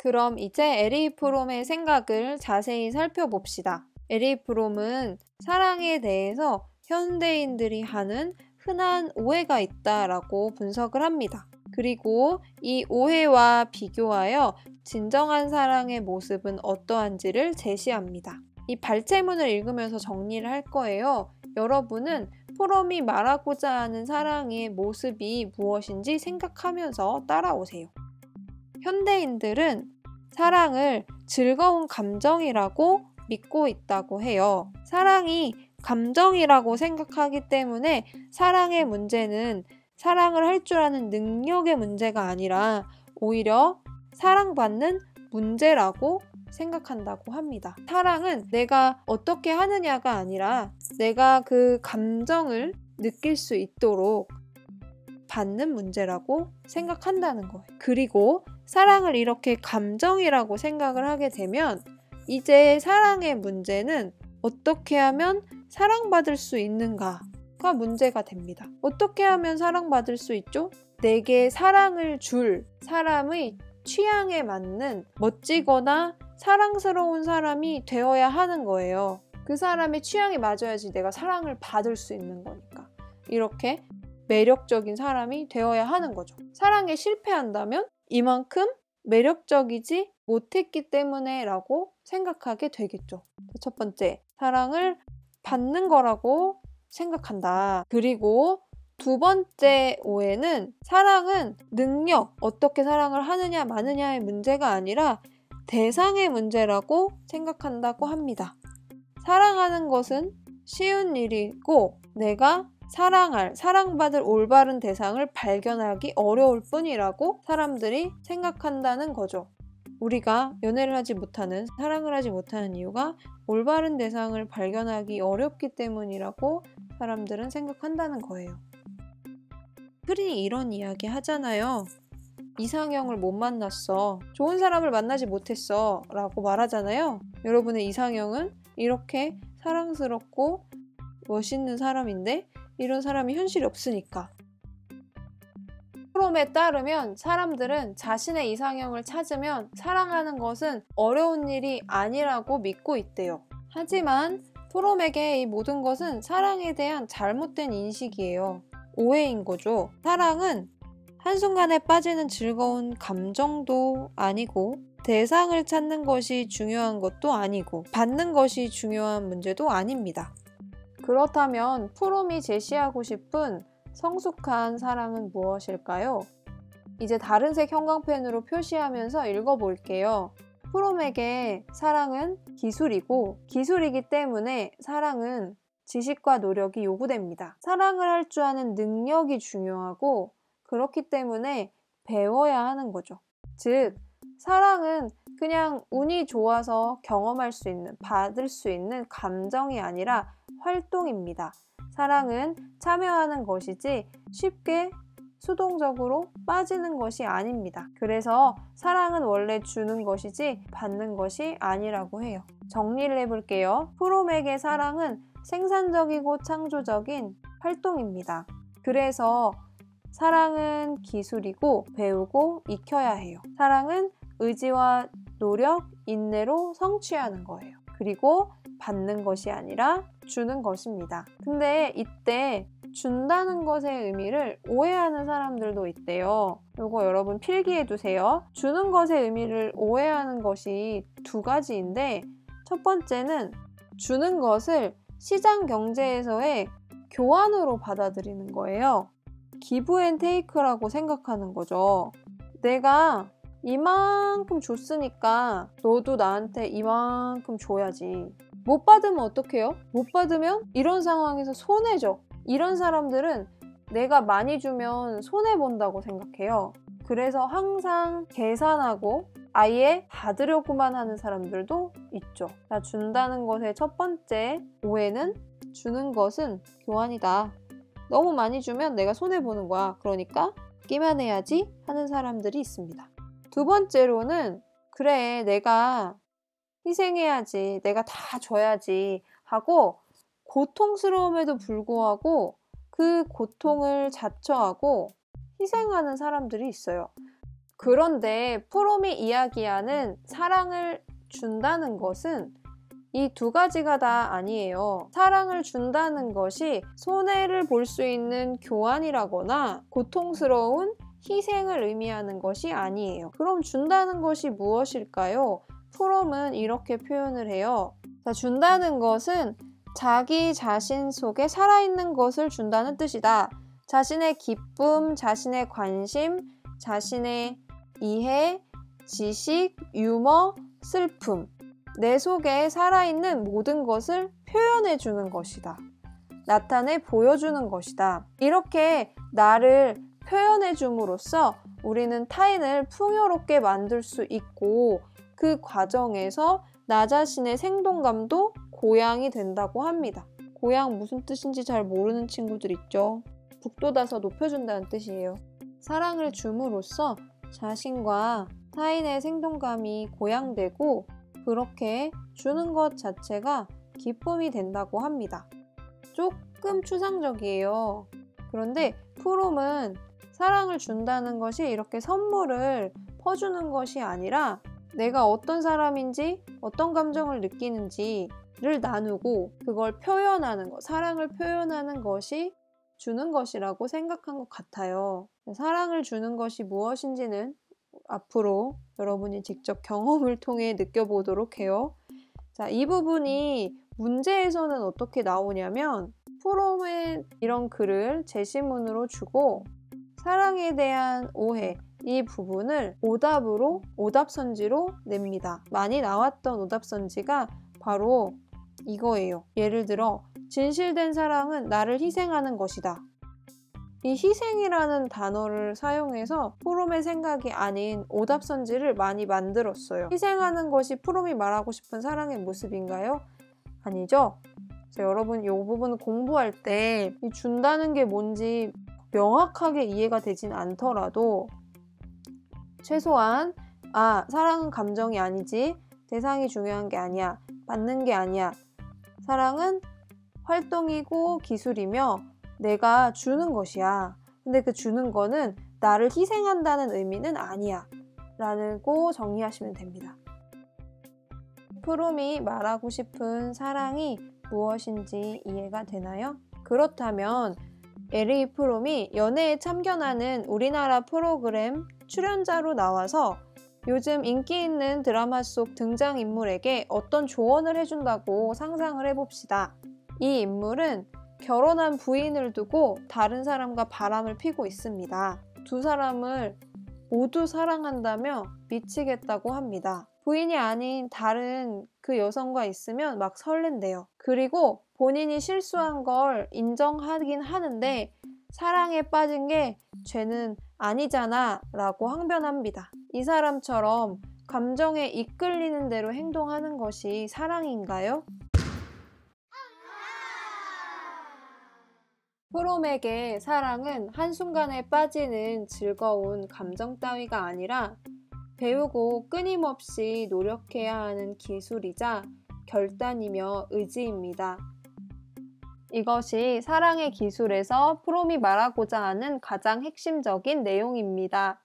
그럼 이제 에리 프롬의 생각을 자세히 살펴봅시다. 에리 프롬은 사랑에 대해서 현대인들이 하는 흔한 오해가 있다라고 분석을 합니다. 그리고 이 오해와 비교하여 진정한 사랑의 모습은 어떠한지를 제시합니다. 이 발제문을 읽으면서 정리를 할 거예요. 여러분은 프롬이 말하고자 하는 사랑의 모습이 무엇인지 생각하면서 따라오세요. 현대인들은 사랑을 즐거운 감정이라고 믿고 있다고 해요. 사랑이 감정이라고 생각하기 때문에 사랑의 문제는 사랑을 할 줄 아는 능력의 문제가 아니라 오히려 사랑받는 문제라고 생각한다고 합니다. 사랑은 내가 어떻게 하느냐가 아니라 내가 그 감정을 느낄 수 있도록 받는 문제라고 생각한다는 거예요. 그리고 사랑을 이렇게 감정이라고 생각을 하게 되면 이제 사랑의 문제는 어떻게 하면 사랑받을 수 있는가가 문제가 됩니다. 어떻게 하면 사랑받을 수 있죠? 내게 사랑을 줄 사람의 취향에 맞는 멋지거나 사랑스러운 사람이 되어야 하는 거예요. 그 사람의 취향에 맞아야지 내가 사랑을 받을 수 있는 거니까. 이렇게 매력적인 사람이 되어야 하는 거죠. 사랑에 실패한다면 이만큼 매력적이지 못했기 때문에 라고 생각하게 되겠죠. 첫 번째, 사랑을 받는 거라고 생각한다. 그리고 두 번째 오해는 사랑은 능력, 어떻게 사랑을 하느냐 마느냐의 문제가 아니라 대상의 문제라고 생각한다고 합니다. 사랑하는 것은 쉬운 일이고 내가 사랑받을 올바른 대상을 발견하기 어려울 뿐이라고 사람들이 생각한다는 거죠. 우리가 연애를 하지 못하는, 사랑을 하지 못하는 이유가 올바른 대상을 발견하기 어렵기 때문이라고 사람들은 생각한다는 거예요. 흔히 이런 이야기 하잖아요. 이상형을 못 만났어. 좋은 사람을 만나지 못했어. 라고 말하잖아요. 여러분의 이상형은 이렇게 사랑스럽고 멋있는 사람인데 이런 사람이 현실이 없으니까. 프롬에 따르면 사람들은 자신의 이상형을 찾으면 사랑하는 것은 어려운 일이 아니라고 믿고 있대요. 하지만 프롬에게 이 모든 것은 사랑에 대한 잘못된 인식이에요. 오해인 거죠. 사랑은 한순간에 빠지는 즐거운 감정도 아니고 대상을 찾는 것이 중요한 것도 아니고 받는 것이 중요한 문제도 아닙니다. 그렇다면 프롬이 제시하고 싶은 성숙한 사랑은 무엇일까요? 이제 다른 색 형광펜으로 표시하면서 읽어볼게요. 프롬에게 사랑은 기술이고 기술이기 때문에 사랑은 지식과 노력이 요구됩니다. 사랑을 할 줄 아는 능력이 중요하고 그렇기 때문에 배워야 하는 거죠. 즉, 사랑은 그냥 운이 좋아서 경험할 수 있는, 받을 수 있는 감정이 아니라 활동입니다. 사랑은 참여하는 것이지 쉽게 수동적으로 빠지는 것이 아닙니다. 그래서 사랑은 원래 주는 것이지 받는 것이 아니라고 해요. 정리를 해볼게요. 프롬에게 사랑은 생산적이고 창조적인 활동입니다. 그래서 사랑은 기술이고 배우고 익혀야 해요. 사랑은 의지와 노력, 인내로 성취하는 거예요. 그리고 받는 것이 아니라 주는 것입니다. 근데 이때 준다는 것의 의미를 오해하는 사람들도 있대요. 이거 여러분 필기해 두세요. 주는 것의 의미를 오해하는 것이 두 가지인데 첫 번째는 주는 것을 시장 경제에서의 교환으로 받아들이는 거예요. 기브 앤 테이크라고 생각하는 거죠. 내가 이만큼 줬으니까 너도 나한테 이만큼 줘야지. 못 받으면 어떡해요? 못 받으면 이런 상황에서 손해죠. 이런 사람들은 내가 많이 주면 손해본다고 생각해요. 그래서 항상 계산하고 아예 받으려고만 하는 사람들도 있죠. 자, 준다는 것의 첫 번째 오해는 주는 것은 교환이다. 너무 많이 주면 내가 손해보는 거야. 그러니까 끼만 해야지 하는 사람들이 있습니다. 두 번째로는 그래, 내가 희생해야지, 내가 다 줘야지 하고 고통스러움에도 불구하고 그 고통을 자처하고 희생하는 사람들이 있어요. 그런데 프롬이 이야기하는 사랑을 준다는 것은 이 두 가지가 다 아니에요. 사랑을 준다는 것이 손해를 볼 수 있는 교환이라거나 고통스러운 희생을 의미하는 것이 아니에요. 그럼 준다는 것이 무엇일까요? 프롬은 이렇게 표현을 해요. 자, 준다는 것은 자기 자신 속에 살아있는 것을 준다는 뜻이다. 자신의 기쁨, 자신의 관심, 자신의 이해, 지식, 유머, 슬픔, 내 속에 살아있는 모든 것을 표현해 주는 것이다. 나타내 보여주는 것이다. 이렇게 나를 표현해 줌으로써 우리는 타인을 풍요롭게 만들 수 있고 그 과정에서 나 자신의 생동감도 고양이 된다고 합니다. 고양 무슨 뜻인지 잘 모르는 친구들 있죠? 북돋아서 높여준다는 뜻이에요. 사랑을 줌으로써 자신과 타인의 생동감이 고양되고 그렇게 주는 것 자체가 기쁨이 된다고 합니다. 조금 추상적이에요. 그런데 프롬은 사랑을 준다는 것이 이렇게 선물을 퍼주는 것이 아니라 내가 어떤 사람인지 어떤 감정을 느끼는지를 나누고 그걸 표현하는 것, 사랑을 표현하는 것이 주는 것이라고 생각한 것 같아요. 사랑을 주는 것이 무엇인지는 앞으로 여러분이 직접 경험을 통해 느껴보도록 해요. 자, 이 부분이 문제에서는 어떻게 나오냐면 프롬의 이런 글을 제시문으로 주고 사랑에 대한 오해, 이 부분을 오답으로, 오답선지로 냅니다. 많이 나왔던 오답선지가 바로 이거예요. 예를 들어 진실된 사랑은 나를 희생하는 것이다. 이 희생이라는 단어를 사용해서 프롬의 생각이 아닌 오답선지를 많이 만들었어요. 희생하는 것이 프롬이 말하고 싶은 사랑의 모습인가요? 아니죠? 여러분 이 부분 공부할 때 준다는 게 뭔지 명확하게 이해가 되진 않더라도 최소한 사랑은 감정이 아니지, 대상이 중요한 게 아니야, 받는 게 아니야, 사랑은 활동이고 기술이며 내가 주는 것이야. 근데 그 주는 거는 나를 희생한다는 의미는 아니야 라고 정리하시면 됩니다. 프롬이 말하고 싶은 사랑이 무엇인지 이해가 되나요? 그렇다면 에리 프롬이 연애에 참견하는 우리나라 프로그램 출연자로 나와서 요즘 인기 있는 드라마 속 등장인물에게 어떤 조언을 해준다고 상상을 해봅시다. 이 인물은 결혼한 부인을 두고 다른 사람과 바람을 피고 있습니다. 두 사람을 모두 사랑한다며 미치겠다고 합니다. 부인이 아닌 다른 그 여성과 있으면 막 설렌대요. 그리고 본인이 실수한 걸 인정하긴 하는데 사랑에 빠진 게 죄는 아니잖아 라고 항변합니다. 이 사람처럼 감정에 이끌리는 대로 행동하는 것이 사랑인가요? 프롬에게 사랑은 한순간에 빠지는 즐거운 감정 따위가 아니라 배우고 끊임없이 노력해야 하는 기술이자 결단이며 의지입니다. 이것이 사랑의 기술에서 프롬이 말하고자 하는 가장 핵심적인 내용입니다.